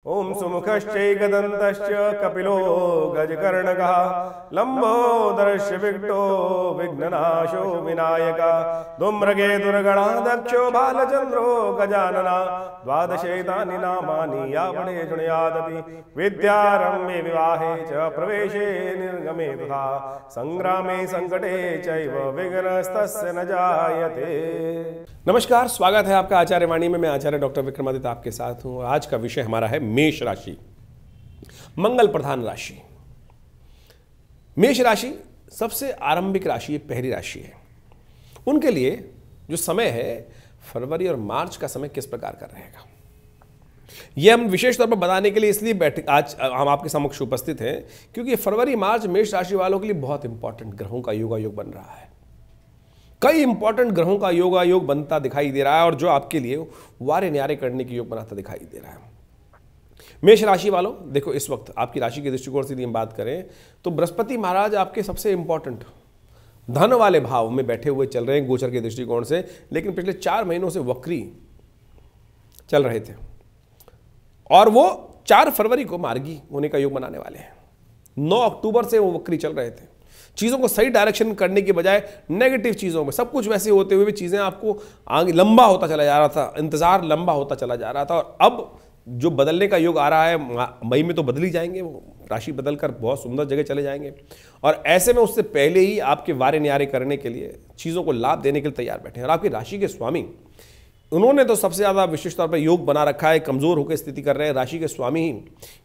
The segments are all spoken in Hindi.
ओम सुमुखश्चैकदन्तश्च कपिलो गजकर्णकः लम्बोदरश्च विकटो विघ्ननाशो विनायकः धूम्रकेतुर्गणाध्यक्षो बालचन्द्रो गजानना द्वादशैतानि नामानि यावने शृणुयादपि विद्यारम्भे विवाहे च प्रवेशे निर्गमे तथा संग्रामे संकटे चैव विघ्नस्तस्य न जायते। नमस्कार, स्वागत है आपका आचार्य वाणी में। मैं आचार्य डॉक्टर विक्रमादित्य आपके साथ हूँ। आज का विषय हमारा है मेष राशि, मंगल प्रधान राशि। मेष राशि सबसे आरंभिक राशि है, पहली राशि है। उनके लिए जो समय है फरवरी और मार्च का समय किस प्रकार का रहेगा, यह हम विशेष तौर पर बताने के लिए इसलिए आज हम आपके समक्ष उपस्थित हैं क्योंकि फरवरी मार्च मेष राशि वालों के लिए बहुत इंपॉर्टेंट ग्रहों का योगायोग बन रहा है। कई इंपॉर्टेंट ग्रहों का योगायोग बनता दिखाई दे रहा है और जो आपके लिए वारे न्यारे करने की योग बनाता दिखाई दे रहा है। मेष राशि वालों, देखो इस वक्त आपकी राशि के दृष्टिकोण से यदि हम बात करें तो बृहस्पति महाराज आपके सबसे इंपॉर्टेंट धन वाले भाव में बैठे हुए चल रहे हैं गोचर के दृष्टिकोण से, लेकिन पिछले 4 महीनों से वक्री चल रहे थे और वो 4 फरवरी को मार्गी होने का योग बनाने वाले हैं। 9 अक्टूबर से वो वक्री चल रहे थे। चीज़ों को सही डायरेक्शन करने के बजाय नेगेटिव चीज़ों में सब कुछ वैसे होते हुए भी चीज़ें आपको आगे लंबा होता चला जा रहा था, इंतज़ार लंबा होता चला जा रहा था और अब जो बदलने का योग आ रहा है मई में तो बदल ही जाएंगे, वो राशि बदल कर बहुत सुंदर जगह चले जाएंगे और ऐसे में उससे पहले ही आपके वारे न्यारे करने के लिए चीज़ों को लाभ देने के लिए तैयार बैठे हैं। और आपकी राशि के स्वामी उन्होंने तो सबसे ज़्यादा विशेष तौर पर योग बना रखा है, कमज़ोर होकर स्थिति कर रहे हैं। राशि के स्वामी ही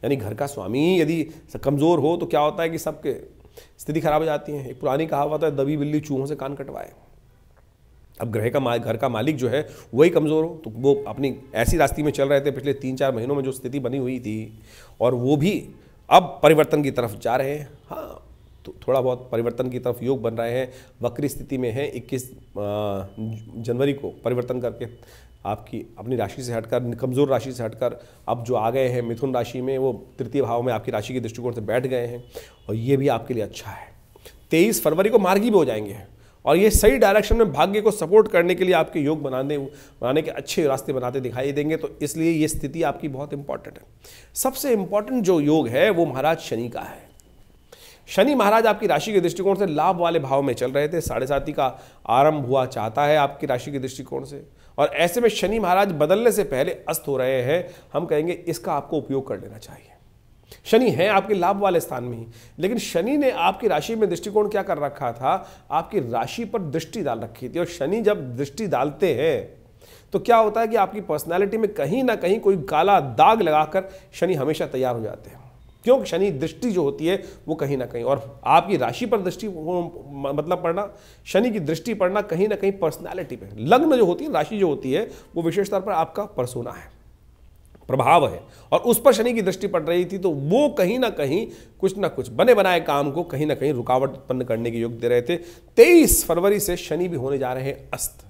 यानी घर का स्वामी ही यदि कमज़ोर हो तो क्या होता है कि सबके स्थिति खराब हो जाती है। एक पुरानी कहावत है, दबी बिल्ली चूहों से कान कटवाए। अब घर का मालिक जो है वही कमज़ोर हो तो वो अपनी ऐसी रास्ते में चल रहे थे पिछले 3-4 महीनों में जो स्थिति बनी हुई थी और वो भी अब परिवर्तन की तरफ जा रहे हैं। हाँ, तो थोड़ा बहुत परिवर्तन की तरफ योग बन रहे हैं। वक्री स्थिति में है, 21 जनवरी को परिवर्तन करके आपकी अपनी राशि से हटकर, कमज़ोर राशि से हटकर अब जो आ गए हैं मिथुन राशि में, वो तृतीय भाव में आपकी राशि के दृष्टिकोण से बैठ गए हैं और ये भी आपके लिए अच्छा है। 23 फरवरी को मार्गी भी हो जाएंगे और ये सही डायरेक्शन में भाग्य को सपोर्ट करने के लिए आपके योग बनाने के अच्छे रास्ते बनाते दिखाई देंगे। तो इसलिए ये स्थिति आपकी बहुत इंपॉर्टेंट है। सबसे इंपॉर्टेंट जो योग है वो महाराज शनि का है। शनि महाराज आपकी राशि के दृष्टिकोण से लाभ वाले भाव में चल रहे थे। 7.5 का आरंभ हुआ चाहता है आपकी राशि के दृष्टिकोण से और ऐसे में शनि महाराज बदलने से पहले अस्त हो रहे हैं। हम कहेंगे इसका आपको उपयोग कर लेना चाहिए। शनि है आपके लाभ वाले स्थान में ही, लेकिन शनि ने आपकी राशि में दृष्टिकोण क्या कर रखा था, आपकी राशि पर दृष्टि डाल रखी थी। और शनि जब दृष्टि डालते हैं तो क्या होता है कि आपकी पर्सनैलिटी में कहीं ना कहीं कोई काला दाग लगाकर शनि हमेशा तैयार हो जाते हैं। क्योंकि शनि दृष्टि जो होती है वो कहीं ना कहीं, और आपकी राशि पर दृष्टि मतलब पड़ना, शनि की दृष्टि पड़ना कहीं ना कहीं पर्सनालिटी पे, लग्न जो होती है, राशि जो होती है वो विशेष तौर पर आपका पर्सोना है, प्रभाव है और उस पर शनि की दृष्टि पड़ रही थी तो वो कहीं ना कहीं कुछ ना कुछ बने बनाए काम को कहीं ना कहीं रुकावट उत्पन्न करने के योग दे रहे थे। 23 फरवरी से शनि भी होने जा रहे हैं अस्त।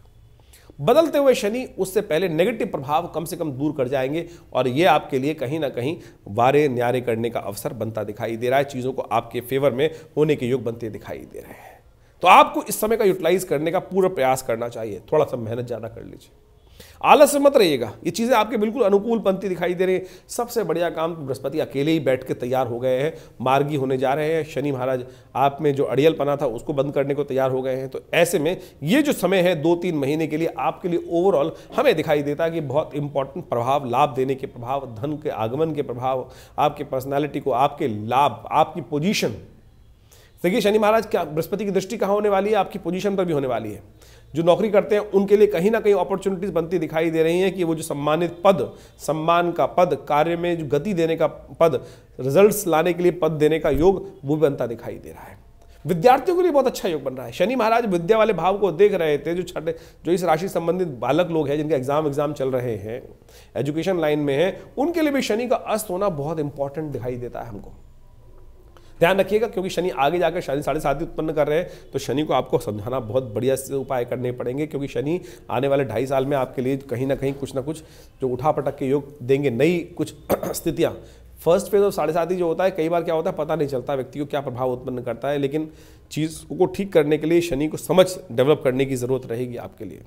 बदलते हुए शनि उससे पहले नेगेटिव प्रभाव कम से कम दूर कर जाएंगे और ये आपके लिए कहीं ना कहीं वारे न्यारे करने का अवसर बनता दिखाई दे रहा है। चीज़ों को आपके फेवर में होने के योग बनते दिखाई दे रहे हैं। तो आपको इस समय का यूटिलाइज करने का पूरा प्रयास करना चाहिए। थोड़ा सा मेहनत ज़्यादा कर लीजिए, आलस में मत रहिएगा। ये चीज़ें आपके बिल्कुल अनुकूल बनती दिखाई दे रही है। सबसे बढ़िया काम तो बृहस्पति अकेले ही बैठ के तैयार हो गए हैं, मार्गी होने जा रहे हैं। शनि महाराज आप में जो अड़ियलपना था उसको बंद करने को तैयार हो गए हैं। तो ऐसे में ये जो समय है 2-3 महीने के लिए आपके लिए ओवरऑल हमें दिखाई देता है कि बहुत इंपॉर्टेंट प्रभाव, लाभ देने के प्रभाव, धन के आगमन के प्रभाव, आपके पर्सनैलिटी को, आपके लाभ, आपकी पोजीशन। देखिए शनि महाराज क्या बृहस्पति की दृष्टि कहाँ होने वाली है, आपकी पोजीशन पर भी होने वाली है। जो नौकरी करते हैं उनके लिए कहीं ना कहीं अपॉर्चुनिटीज बनती दिखाई दे रही हैं कि वो जो सम्मानित पद, सम्मान का पद, कार्य में जो गति देने का पद, रिजल्ट्स लाने के लिए पद देने का योग वो भी बनता दिखाई दे रहा है। विद्यार्थियों के लिए बहुत अच्छा योग बन रहा है। शनि महाराज विद्या वाले भाव को देख रहे थे। जो इस राशि संबंधित बालक लोग हैं जिनके एग्जाम चल रहे हैं, एजुकेशन लाइन में है, उनके लिए भी शनि का अस्त होना बहुत इंपॉर्टेंट दिखाई देता है हमको। ध्यान रखिएगा क्योंकि शनि आगे जाकर शनि 7.5 उत्पन्न कर रहे हैं तो शनि को आपको समझाना बहुत बढ़िया से उपाय करने पड़ेंगे क्योंकि शनि आने वाले 2.5 साल में आपके लिए कहीं ना कुछ जो उठा पटक के योग देंगे, नई कुछ स्थितियाँ। फर्स्ट फेज ऑफ 7.5 जो होता है, कई बार क्या होता है पता नहीं चलता व्यक्ति को क्या प्रभाव उत्पन्न करता है, लेकिन चीज़ को ठीक करने के लिए शनि को समझ डेवलप करने की ज़रूरत रहेगी आपके लिए।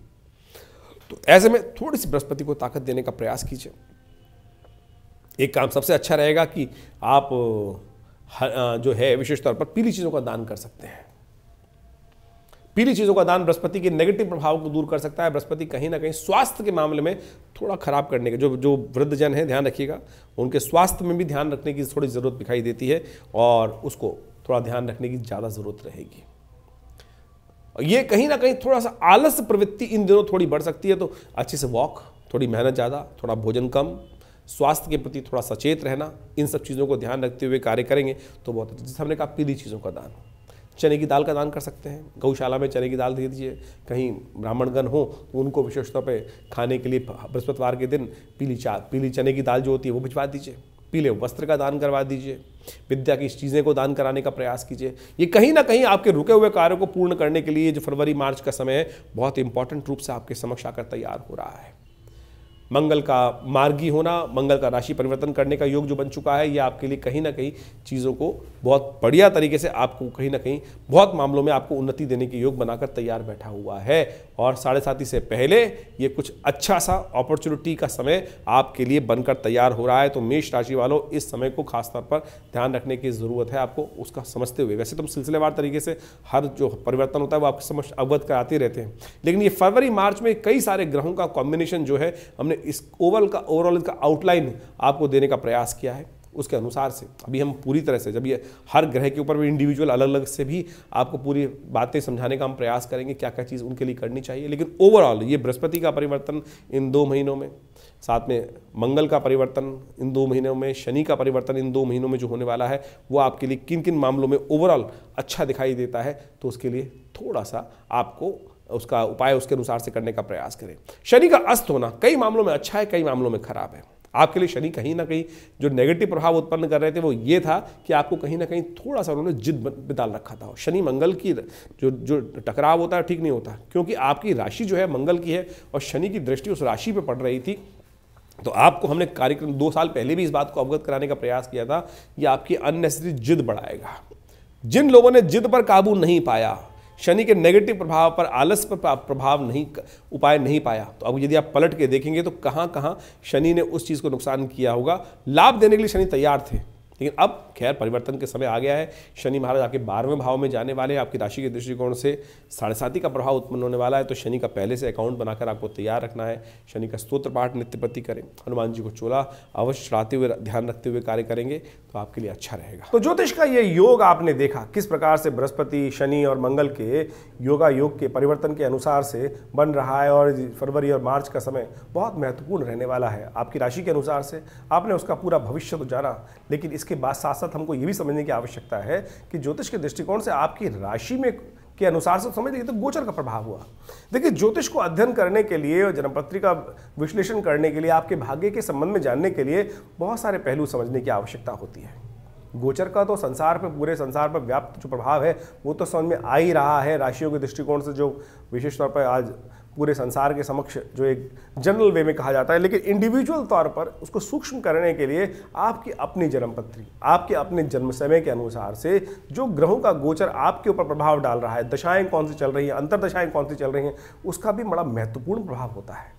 तो ऐसे में थोड़ी सी बृहस्पति को ताकत देने का प्रयास कीजिए। एक काम सबसे अच्छा रहेगा कि आप जो है विशेष तौर पर पीली चीज़ों का दान कर सकते हैं। पीली चीज़ों का दान बृहस्पति के नेगेटिव प्रभाव को दूर कर सकता है। बृहस्पति कहीं ना कहीं स्वास्थ्य के मामले में थोड़ा खराब करने के, जो वृद्धजन है ध्यान रखिएगा, उनके स्वास्थ्य में भी ध्यान रखने की थोड़ी ज़रूरत दिखाई देती है और उसको थोड़ा ध्यान रखने की ज़्यादा ज़रूरत रहेगी। ये कहीं ना कहीं थोड़ा सा आलस्य प्रवृत्ति इन दिनों थोड़ी बढ़ सकती है, तो अच्छे से वॉक, थोड़ी मेहनत ज़्यादा, थोड़ा भोजन कम, स्वास्थ्य के प्रति थोड़ा सचेत रहना, इन सब चीज़ों को ध्यान रखते हुए कार्य करेंगे तो बहुत अच्छा। जैसे हमने कहा पीली चीज़ों का दान, चने की दाल का दान कर सकते हैं, गौशाला में चने की दाल दे दीजिए। कहीं ब्राह्मणगण हो तो उनको विशेष तौर पे खाने के लिए बृहस्पतिवार के दिन पीली चने की दाल जो होती है वो भिजवा दीजिए। पीले वस्त्र का दान करवा दीजिए। विद्या की चीज़ें को दान कराने का प्रयास कीजिए। ये कहीं ना कहीं आपके रुके हुए कार्यों को पूर्ण करने के लिए जो फरवरी मार्च का समय है बहुत इंपॉर्टेंट रूप से आपके समक्ष आकर तैयार हो रहा है। मंगल का मार्गी होना, मंगल का राशि परिवर्तन करने का योग जो बन चुका है, ये आपके लिए कहीं ना कहीं चीज़ों को बहुत बढ़िया तरीके से आपको कहीं ना कहीं बहुत मामलों में आपको उन्नति देने के योग बनाकर तैयार बैठा हुआ है। और 7:30 से पहले ये कुछ अच्छा सा अपॉर्चुनिटी का समय आपके लिए बनकर तैयार हो रहा है। तो मेष राशि वालों, इस समय को खासतौर पर ध्यान रखने की ज़रूरत है आपको, उसका समझते हुए। वैसे तो हम सिलसिलेवार तरीके से हर जो परिवर्तन होता है वो आपके समझ अवगत कराते रहते हैं, लेकिन ये फरवरी मार्च में कई सारे ग्रहों का कॉम्बिनेशन जो है हमने इस ओवरऑल इसका आउटलाइन आपको देने का प्रयास किया है। उसके अनुसार से अभी हम पूरी तरह से, जब ये हर ग्रह के ऊपर भी इंडिविजुअल अलग अलग से भी आपको पूरी बातें समझाने का हम प्रयास करेंगे, क्या क्या चीज़ उनके लिए करनी चाहिए। लेकिन ओवरऑल ये बृहस्पति का परिवर्तन इन 2 महीनों में, साथ में मंगल का परिवर्तन इन 2 महीनों में, शनि का परिवर्तन इन 2 महीनों में जो होने वाला है वो आपके लिए किन किन मामलों में ओवरऑल अच्छा दिखाई देता है, तो उसके लिए थोड़ा सा आपको उसका उपाय उसके अनुसार से करने का प्रयास करें। शनि का अस्त होना कई मामलों में अच्छा है, कई मामलों में खराब है। आपके लिए शनि कहीं ना कहीं जो नेगेटिव प्रभाव उत्पन्न कर रहे थे वो ये था कि आपको कहीं ना कहीं थोड़ा सा उन्होंने जिद डाल रखा था। शनि मंगल की जो टकराव होता है ठीक नहीं होता, क्योंकि आपकी राशि जो है मंगल की है और शनि की दृष्टि उस राशि पे पड़ रही थी। तो आपको हमने कार्यक्रम 2 साल पहले भी इस बात को अवगत कराने का प्रयास किया था, ये आपकी अननेसेसरी जिद बढ़ाएगा। जिन लोगों ने जिद पर काबू नहीं पाया, शनि के नेगेटिव प्रभाव पर, आलस्य पर प्रभाव नहीं, उपाय नहीं पाया, तो अब यदि आप पलट के देखेंगे तो कहाँ कहाँ शनि ने उस चीज़ को नुकसान किया होगा। लाभ देने के लिए शनि तैयार थे, लेकिन अब खैर परिवर्तन के समय आ गया है। शनि महाराज आपके 12वें भाव में जाने वाले हैं। आपकी राशि के दृष्टिकोण से 7.5 का प्रभाव उत्पन्न होने वाला है। तो शनि का पहले से अकाउंट बनाकर आपको तैयार रखना है। शनि का स्तोत्र पाठ नित्य प्रति करें, हनुमान जी को चोला अवश्य चढ़ाते हुए ध्यान रखते हुए कार्य करेंगे तो आपके लिए अच्छा रहेगा। तो ज्योतिष का ये योग आपने देखा किस प्रकार से बृहस्पति, शनि और मंगल के योगा योग के परिवर्तन के अनुसार से बन रहा है और फरवरी और मार्च का समय बहुत महत्वपूर्ण रहने वाला है। आपकी राशि के अनुसार से आपने उसका पूरा भविष्य तो जाना, लेकिन इसके बाद साथ साथ हमको ये भी समझने की आवश्यकता है कि ज्योतिष के दृष्टिकोण से आपकी राशि में के अनुसार से समझ लीजिए तो गोचर का प्रभाव हुआ। देखिए, ज्योतिष को अध्ययन करने के लिए और जन्मपत्री का विश्लेषण करने के लिए, आपके भाग्य के संबंध में जानने के लिए बहुत सारे पहलू समझने की आवश्यकता होती है। गोचर का तो संसार पर, पूरे संसार पर व्याप्त जो प्रभाव है वो तो समझ में आ ही रहा है। राशियों के दृष्टिकोण से जो विशेष तौर पर आज पूरे संसार के समक्ष जो एक जनरल वे में कहा जाता है, लेकिन इंडिविजुअल तौर पर उसको सूक्ष्म करने के लिए आपकी अपनी जन्मपत्री, आपके अपने जन्म समय के अनुसार से जो ग्रहों का गोचर आपके ऊपर प्रभाव डाल रहा है, दशाएं कौन सी चल रही हैं, अंतरदशाएं कौन सी चल रही हैं, उसका भी बड़ा महत्वपूर्ण प्रभाव होता है।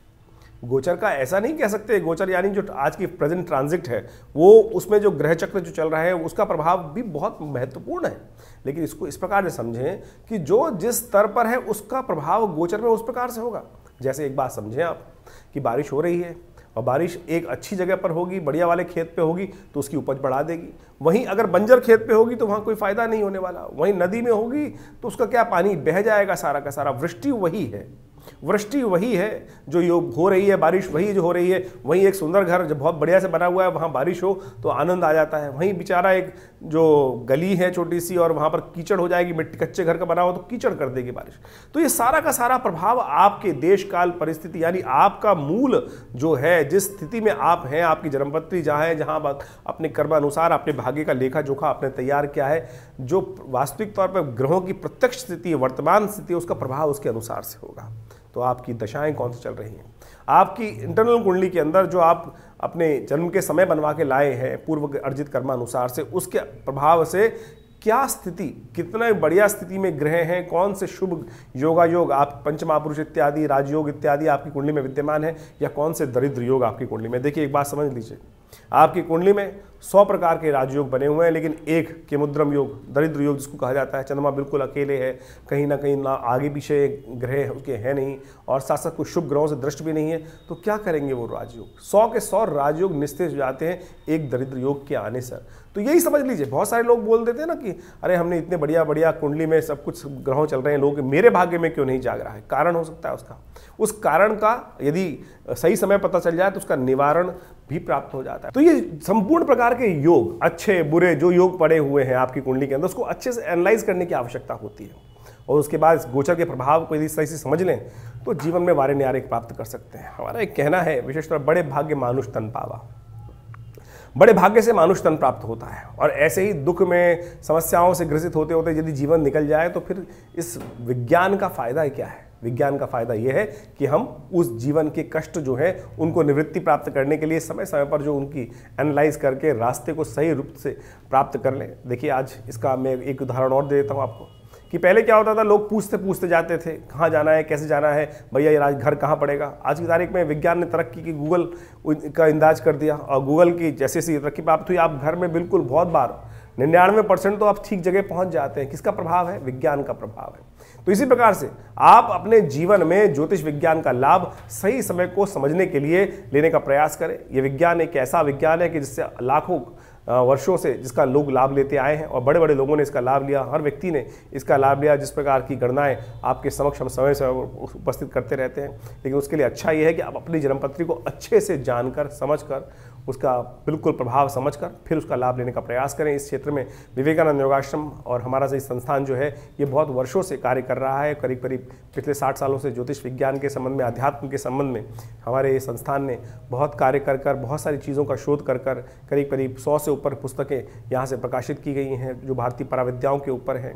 गोचर का ऐसा नहीं कह सकते, गोचर यानी जो आज की प्रेजेंट ट्रांजिट है वो, उसमें जो ग्रह चक्र जो चल रहा है उसका प्रभाव भी बहुत महत्वपूर्ण है। लेकिन इसको इस प्रकार से समझें कि जो जिस स्तर पर है उसका प्रभाव गोचर में उस प्रकार से होगा। जैसे एक बात समझें आप कि बारिश हो रही है और बारिश एक अच्छी जगह पर होगी, बढ़िया वाले खेत पे होगी तो उसकी उपज बढ़ा देगी। वहीं अगर बंजर खेत पे होगी तो वहाँ कोई फायदा नहीं होने वाला। वहीं नदी में होगी तो उसका क्या, पानी बह जाएगा सारा का सारा। वृष्टि वही है, वृष्टि वही है जो योग हो रही है, बारिश वही जो हो रही है। वहीं एक सुंदर घर जो बहुत बढ़िया से बना हुआ है, वहाँ बारिश हो तो आनंद आ जाता है। वहीं बेचारा एक जो गली है छोटी सी और वहाँ पर कीचड़ हो जाएगी, मिट्टी कच्चे घर का बना हो तो कीचड़ कर देगी बारिश। तो ये सारा का सारा प्रभाव आपके देश काल परिस्थिति, यानी आपका मूल जो है, जिस स्थिति में आप हैं, आपकी जन्मपत्री जहाँ है, जहाँ अपने कर्मानुसार अपने भाग्य का लेखा जोखा आपने तैयार किया है, जो वास्तविक तौर पर ग्रहों की प्रत्यक्ष स्थिति है, वर्तमान स्थिति, उसका प्रभाव उसके अनुसार से होगा। तो आपकी दशाएं कौन सी चल रही हैं, आपकी इंटरनल कुंडली के अंदर जो आप अपने जन्म के समय बनवा के लाए हैं पूर्व अर्जित कर्मानुसार से, उसके प्रभाव से क्या स्थिति, कितना बढ़िया स्थिति में ग्रह हैं, कौन से शुभ योगा योग आप पंचमहापुरुष इत्यादि, राजयोग इत्यादि आपकी कुंडली में विद्यमान है, या कौन से दरिद्र योग आपकी कुंडली में। देखिए, एक बात समझ लीजिए, आपकी कुंडली में 100 प्रकार के राजयोग बने हुए हैं, लेकिन एक केमुद्रम योग, दरिद्र योग जिसको कहा जाता है, चंद्रमा बिल्कुल अकेले है, कहीं ना आगे पीछे ग्रह उसके है नहीं, और साथ साथ कुछ शुभ ग्रहों से दृष्टि भी नहीं है, तो क्या करेंगे वो राजयोग? 100 के 100 राजयोग निस्तेज हो जाते हैं एक दरिद्र योग के आने से। तो यही समझ लीजिए, बहुत सारे लोग बोल देते हैं ना कि अरे हमने इतने बढ़िया बढ़िया कुंडली में सब कुछ ग्रहों चल रहे हैं, लोग मेरे भाग्य में क्यों नहीं जाग रहा है? कारण हो सकता है उसका, उस कारण का यदि सही समय पता चल जाए तो उसका निवारण भी प्राप्त हो जाता है। तो ये संपूर्ण प्रकार के योग, अच्छे बुरे जो योग पड़े हुए हैं आपकी कुंडली के अंदर, उसको अच्छे से एनालाइज करने की आवश्यकता होती है, और उसके बाद इस गोचर के प्रभाव को यदि सही से समझ लें तो जीवन में वारे न्यारे प्राप्त कर सकते हैं। हमारा एक कहना है विशेषतः, बड़े भाग्य मानुष तन पावा। बड़े भाग्य से मानुष तन प्राप्त होता है, और ऐसे ही दुख में समस्याओं से ग्रसित होते होते यदि जीवन निकल जाए तो फिर इस विज्ञान का फायदा क्या है? विज्ञान का फायदा यह है कि हम उस जीवन के कष्ट जो है उनको निवृत्ति प्राप्त करने के लिए समय समय पर जो उनकी एनालाइज करके रास्ते को सही रूप से प्राप्त कर लें। देखिए, आज इसका मैं एक उदाहरण और दे देता हूँ आपको कि पहले क्या होता था, लोग पूछते पूछते जाते थे कहाँ जाना है, कैसे जाना है, भैया ये घर कहाँ पड़ेगा। आज की तारीख में विज्ञान ने तरक्की की, गूगल का इंदाज कर दिया, और गूगल की जैसे जैसे तरक्की प्राप्त हुई, आप घर में बिल्कुल बहुत बार 99% तो आप ठीक जगह पहुंच जाते हैं। किसका प्रभाव है? विज्ञान का प्रभाव है। तो इसी प्रकार से आप अपने जीवन में ज्योतिष विज्ञान का लाभ सही समय को समझने के लिए लेने का प्रयास करें। यह विज्ञान एक ऐसा विज्ञान है कि जिससे लाखों वर्षों से जिसका लोग लाभ लेते आए हैं, और बड़े बड़े लोगों ने इसका लाभ लिया, हर व्यक्ति ने इसका लाभ लिया। जिस प्रकार की गणनाएं आपके समक्ष हम समय समय उपस्थित करते रहते हैं, लेकिन उसके लिए अच्छा ये है कि आप अपनी जन्मपत्री को अच्छे से जानकर समझकर उसका बिल्कुल प्रभाव समझकर फिर उसका लाभ लेने का प्रयास करें। इस क्षेत्र में विवेकानंद योगाश्रम और हमारा सही संस्थान जो है ये बहुत वर्षों से कार्य कर रहा है। करीब करीब पिछले 60 सालों से ज्योतिष विज्ञान के संबंध में, अध्यात्म के संबंध में हमारे ये संस्थान ने बहुत कार्य कर बहुत सारी चीज़ों का शोध कर करीब करीब 100 से ऊपर पुस्तकें यहाँ से प्रकाशित की गई हैं जो भारतीय पराविद्याओं के ऊपर हैं।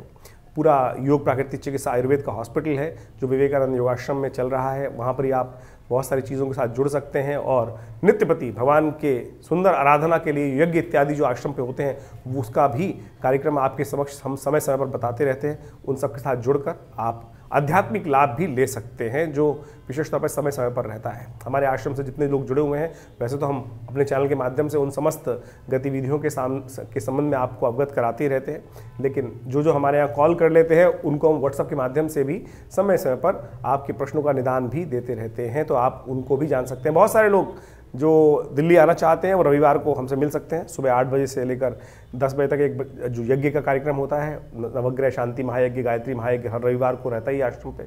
पूरा योग प्राकृतिक चिकित्सा आयुर्वेद का हॉस्पिटल है जो विवेकानंद योगाश्रम में चल रहा है। वहाँ पर ही आप बहुत सारी चीज़ों के साथ जुड़ सकते हैं, और नित्य प्रति भगवान के सुंदर आराधना के लिए यज्ञ इत्यादि जो आश्रम पे होते हैं उसका भी कार्यक्रम आपके समक्ष हम समय समय पर बताते रहते हैं। उन सब के साथ जुड़कर आप आध्यात्मिक लाभ भी ले सकते हैं जो विशेष तौर पर समय समय पर रहता है। हमारे आश्रम से जितने लोग जुड़े हुए हैं, वैसे तो हम अपने चैनल के माध्यम से उन समस्त गतिविधियों के संबंध में आपको अवगत कराते ही रहते हैं, लेकिन जो हमारे यहाँ कॉल कर लेते हैं उनको हम व्हाट्सएप के माध्यम से भी समय समय पर आपके प्रश्नों का निदान भी देते रहते हैं, तो आप उनको भी जान सकते हैं। बहुत सारे लोग जो दिल्ली आना चाहते हैं वो रविवार को हमसे मिल सकते हैं। सुबह 8 बजे से लेकर 10 बजे तक एक जो यज्ञ का कार्यक्रम होता है, नवग्रह शांति महायज्ञ, गायत्री महायज्ञ, हर रविवार को रहता ही आश्रम पे।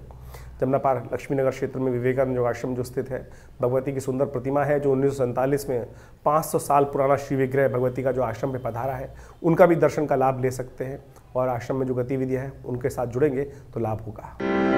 जमुना पार लक्ष्मीनगर क्षेत्र में विवेकानंद योगाश्रम जो स्थित है, भगवती की सुंदर प्रतिमा है जो 1947 में 500 साल पुराना श्री विग्रह भगवती का जो आश्रम में पधारा है, उनका भी दर्शन का लाभ ले सकते हैं, और आश्रम में जो गतिविधियाँ हैं उनके साथ जुड़ेंगे तो लाभ होगा।